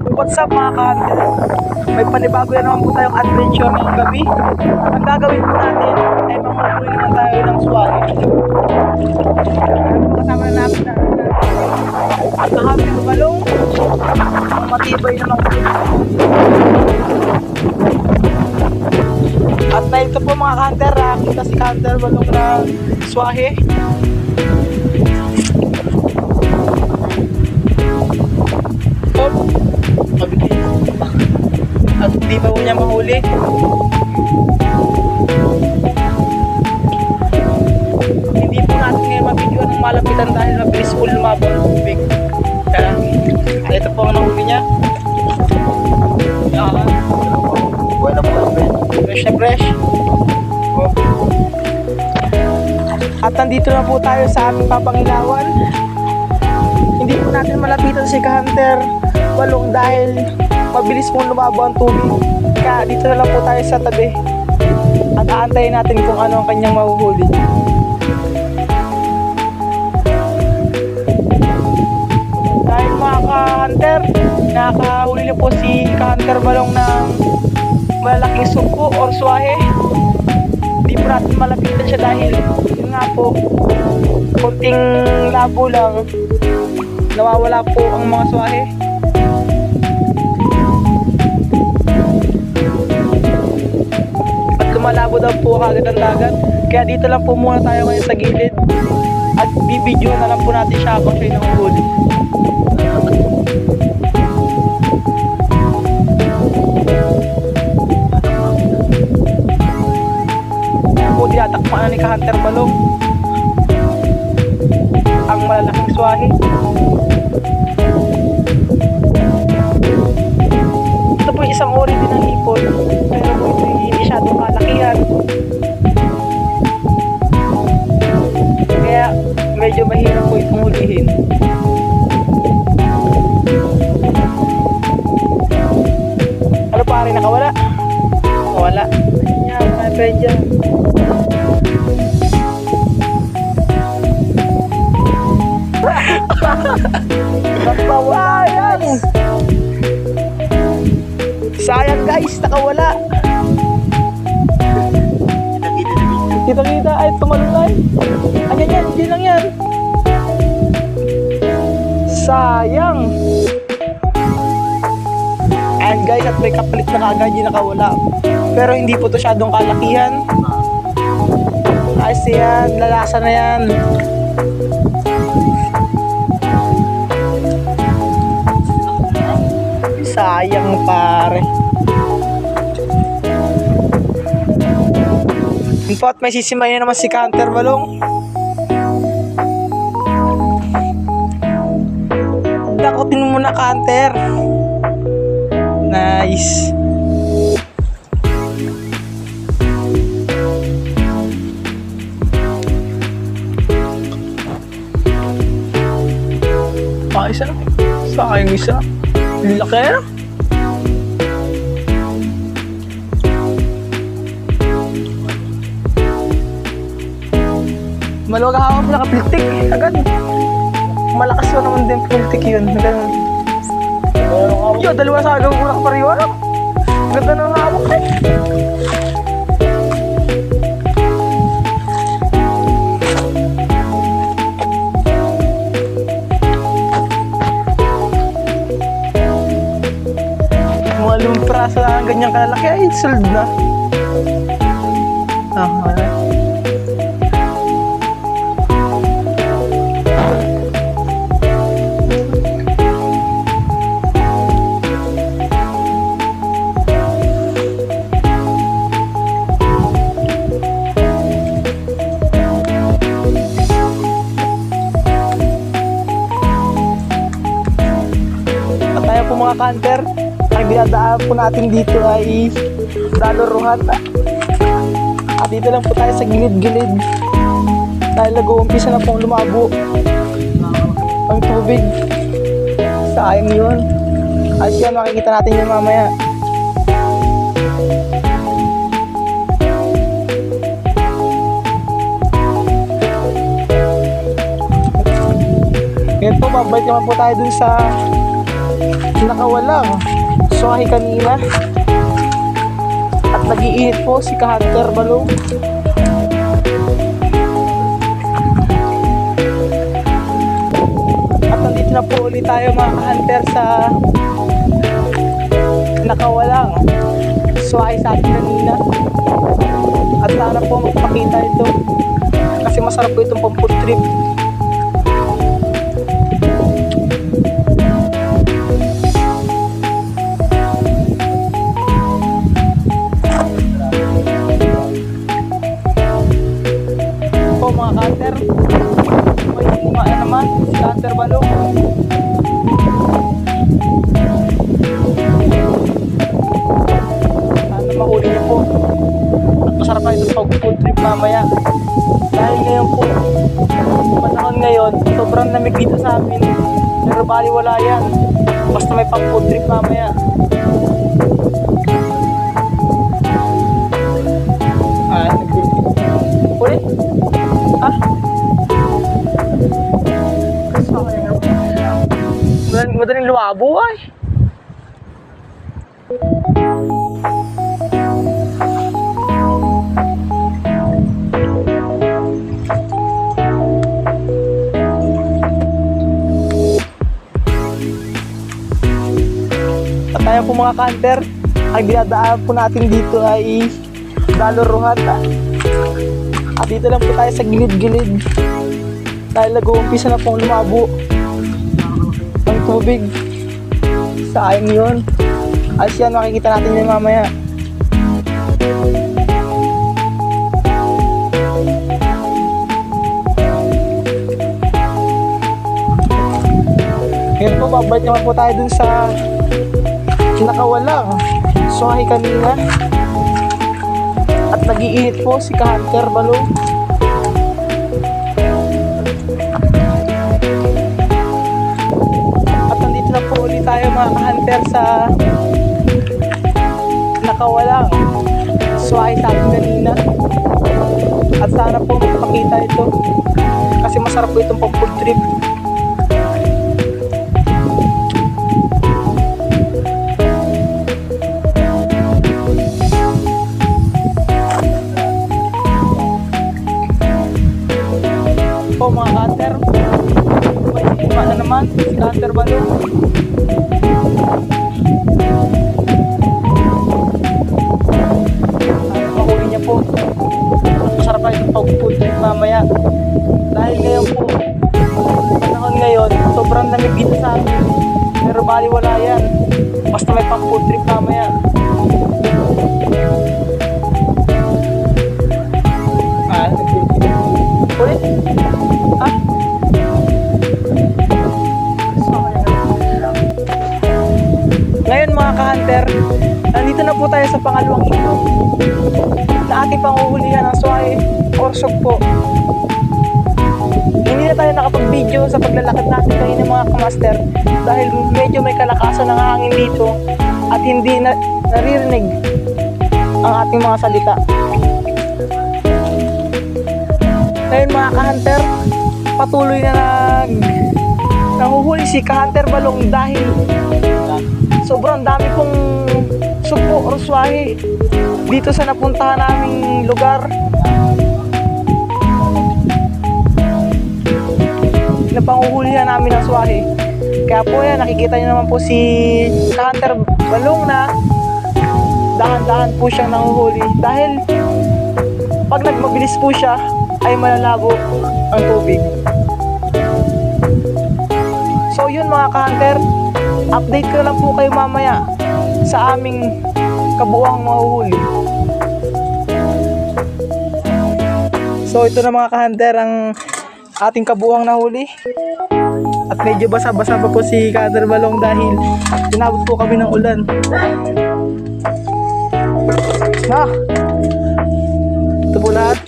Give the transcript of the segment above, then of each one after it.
What's up mga ka-hunter? May panibago na naman po tayong adventure ngayong gabi. Ang gagawin po natin ay mamuli naman tayo ng swali. Kasama na namin na at nakapit balong matibay naman po. At na ito po mga ka-hunter, kita si ka-hunter balong na swahe. At hindi pa po niya mahuli. Hindi po natin ngayon mabidyo ng malapitan dahil mabilis po lumabo ang tubig. Kaya ito po ang nahuli niya. Buhay na po namin. Fresh na fresh. At nandito na po tayo sa aming papangilawan. Hindi po natin malapitan si ka-hunter balong dahil mabilis pong lumabo ang tubig. Kaya dito na lang po tayo sa tabi at aantayin natin kung ano ang kanyang mahuhuli. Dahil mga ka-hunter, nakahuli na po si ka-hunter balong ng malalaking sugpo or swahe. Di po natin malapitan siya dahil yun nga po, konting labo lang, nawawala po ang mga swahe. Malabo daw po kagad ang dagat. Kaya dito lang po muna tayo ngayon sa gilid. At bibidyo na lang po natin siya habang siya'y nanguhuli. Kaya po tinatakpan na ni ka-hunter balong ang malalaking swahe. Ito po isang ori din ng hipon. Pero po ito hindi masyadong kalakihan. Kaya medyo mahirap po itong hulihin. Ano pare, nakawala? Nakawala. Yan, my friend dyan. Nagpawala yan. Sayang guys, nakawala. Kita-kita, ay tumalunay. Ayan yan, hindi lang yan. Sayang. And guys, at may kapalit na kagad yung nakawala. Pero hindi po ito masyadong kalakihan. Ayos yan, lalasa na yan. Sayang pare. At may sisimay na naman si ka-hunter balong. Dakotin mo muna ka-hunter. Nice. Isa na. Sayang isa. Laki na. Maluwag hawak mo nakapiltik agad. Malakas pa naman din piltik yun. Ganun. Yo, dalawa sa agaw ko nakapariwa. Ganda ng hawak eh. Mga lumpraso lang ganyang kalalaki ay sold na. Wala. Mga ka-hunter, ang dinadaan po natin dito ay Daloruhan. At dito lang po tayo sa gilid-gilid dahil nag-uumpisa na pong lumabo ang tubig. Sayang yun. Ayos yan, makikita natin yun mamaya. Ngayon po, babalik naman po tayo dun sa nakawalang swahe kanina. At nag-iinit po si ka-hunter balong. At nandito na po ulit tayo mga ka-hunter sa nakawalang swahe sa atin kanina. At sana po magpakita ito kasi masarap po itong pang food trip. Po mga cutter, may bunga na naman si cutter balong. Sana mahuli niyo po at masarap na itong pag food trip mamaya. Dahil ngayon po, panahon ngayon, sobrang lamig dito sa amin. Pero baliwala yan. Basta may pang food trip mamaya. Ulit? Ha? Madaling luwabo ay. Kaya po mga ka-hunter, ang dinadaan po natin dito ay Daloruhan. At dito lang po tayo sa gilid-gilid dahil nag-uumpisa na pong lumabo ang tubig. Sayang yun. As yan, makikita natin yun mamaya. Ngayon po, babalik naman po tayo dun sa nakawalang swahe kanina. At nag-iinit po si ka-hunter balong. At nandito na po ulit tayo mga ka-hunter sa nakawalang swahe sa atin kanina. At sana po magpakita ito kasi masarap po itong pang food trip. Po mga cutter, may bunga na naman si cutter balong. Mahuli niya po. Masarap na itong pag-food trip mamaya. Dahil ngayon po, panahon ngayon, sobrang lamig dito sa amin. Pero baliwala yan. Basta may pang-food trip mamaya. Ulit? Ha? Ngayon mga ka-hunter, nandito na po tayo sa pangalawang iglog na ating panguhulihan ng swahe or sugpo. Hindi na tayo nakapag-video sa paglalakad natin kanina mga kamaster dahil medyo may kalakasan ng hangin dito at hindi na naririnig ang ating mga salita. Ngayon mga ka-hunter, patuloy na nahuhuli si ka-hunter balong dahil sobrang dami pong sugpo or swahe dito sa napuntahan naming lugar. Napanguhulihan namin ng swahe. Kaya po yan, nakikita nyo naman po si ka-hunter balong na dahan-dahan po siyang nanguhuli dahil pag nagmabilis po siya ay malalabo ang tubig. So yun mga ka-hunter, update ko lang po kayo mamaya sa aming kabuuang mahuhuli. So ito na mga ka-hunter ang ating kabuuang nahuli. At medyo basa-basa pa po si ka-hunter balong dahil tinabot po kami ng ulan. Ito po lahat.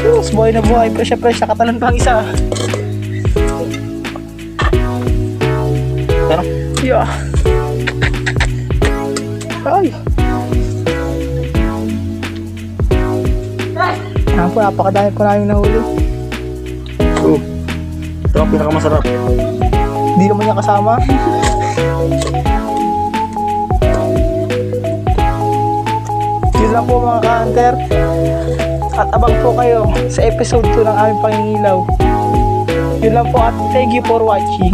Sus, buhay na buhay. Presya-presya. Katalan pa ang isa. Ano? Yeah. Ay. Napakadami po namin nahuli. Ito ang pinakamasarap. Hindi naman niya kasama. Yun lang po mga ka-hunter. At abang po kayo sa episode 2 ng aming pangingilaw. Yun lang po at thank you for watching.